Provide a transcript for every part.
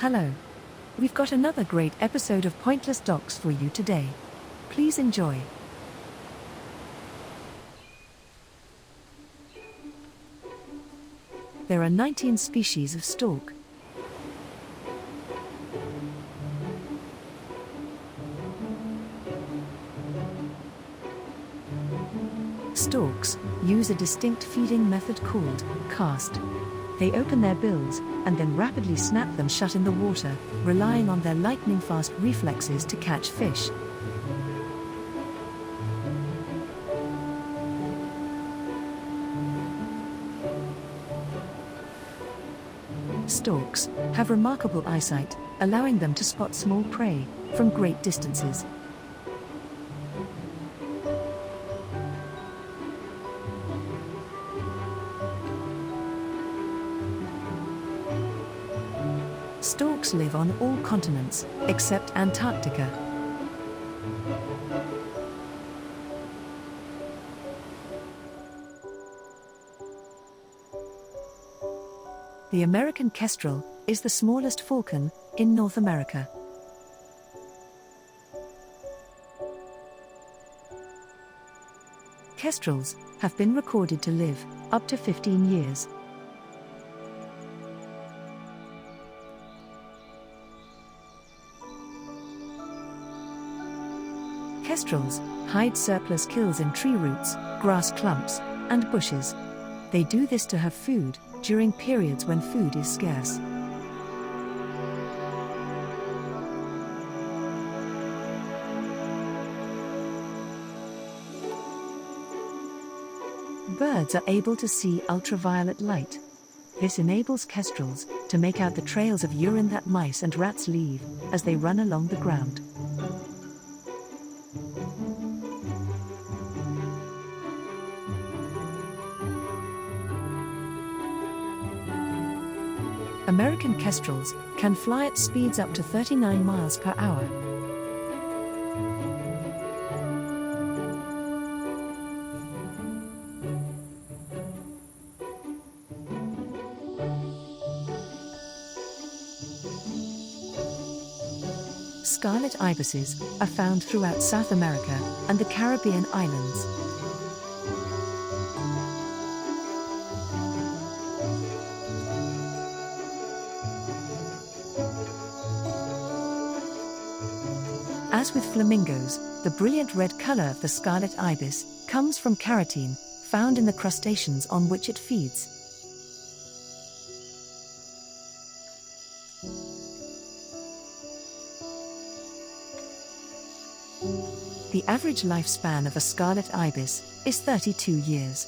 Hello. We've got another great episode of Pointless Docs for you today. Please enjoy. There are 19 species of stork. Storks use a distinct feeding method called cast. They open their bills and then rapidly snap them shut in the water, relying on their lightning-fast reflexes to catch fish. Storks have remarkable eyesight, allowing them to spot small prey from great distances. Storks live on all continents, except Antarctica. The American kestrel is the smallest falcon in North America. Kestrels have been recorded to live up to 15 years. Kestrels hide surplus kills in tree roots, grass clumps, and bushes. They do this to have food during periods when food is scarce. Birds are able to see ultraviolet light. This enables kestrels to make out the trails of urine that mice and rats leave as they run along the ground. American kestrels can fly at speeds up to 39 miles per hour. Scarlet ibises are found throughout South America and the Caribbean islands. As with flamingos, the brilliant red color of the scarlet ibis comes from carotene, found in the crustaceans on which it feeds. The average lifespan of a scarlet ibis is 32 years.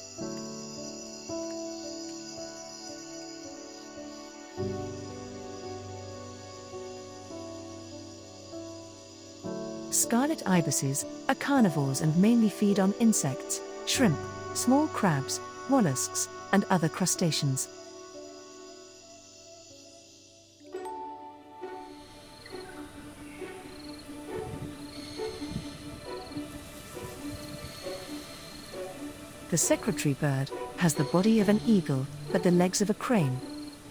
Scarlet ibises are carnivores and mainly feed on insects, shrimp, small crabs, mollusks, and other crustaceans. The secretary bird has the body of an eagle, but the legs of a crane.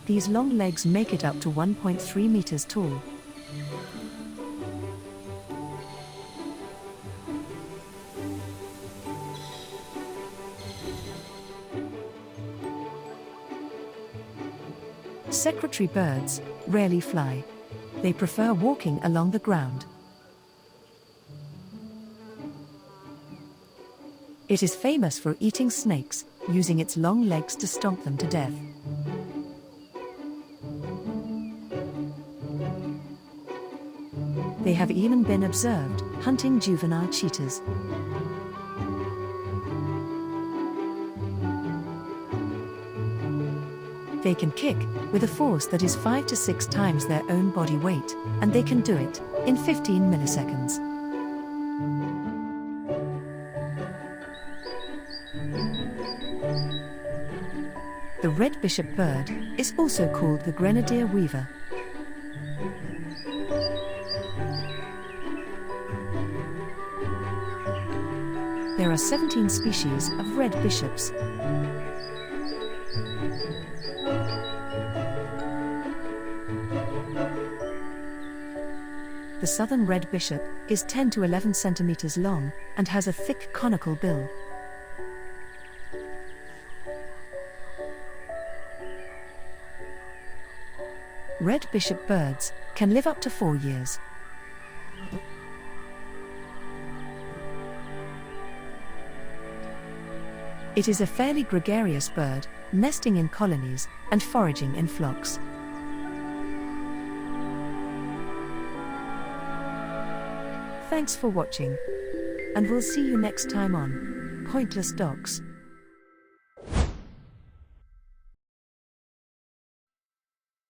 These long legs make it up to 1.3 meters tall. Secretary birds rarely fly. They prefer walking along the ground. It is famous for eating snakes, using its long legs to stomp them to death. They have even been observed hunting juvenile cheetahs. They can kick with a force that is 5 to 6 times their own body weight, and they can do it in 15 milliseconds. The red bishop bird is also called the grenadier weaver. There are 17 species of red bishops. The southern red bishop is 10 to 11 centimeters long and has a thick conical bill. Red bishop birds can live up to 4 years. It is a fairly gregarious bird, nesting in colonies and foraging in flocks. Thanks for watching, and we'll see you next time on Pointless Docs.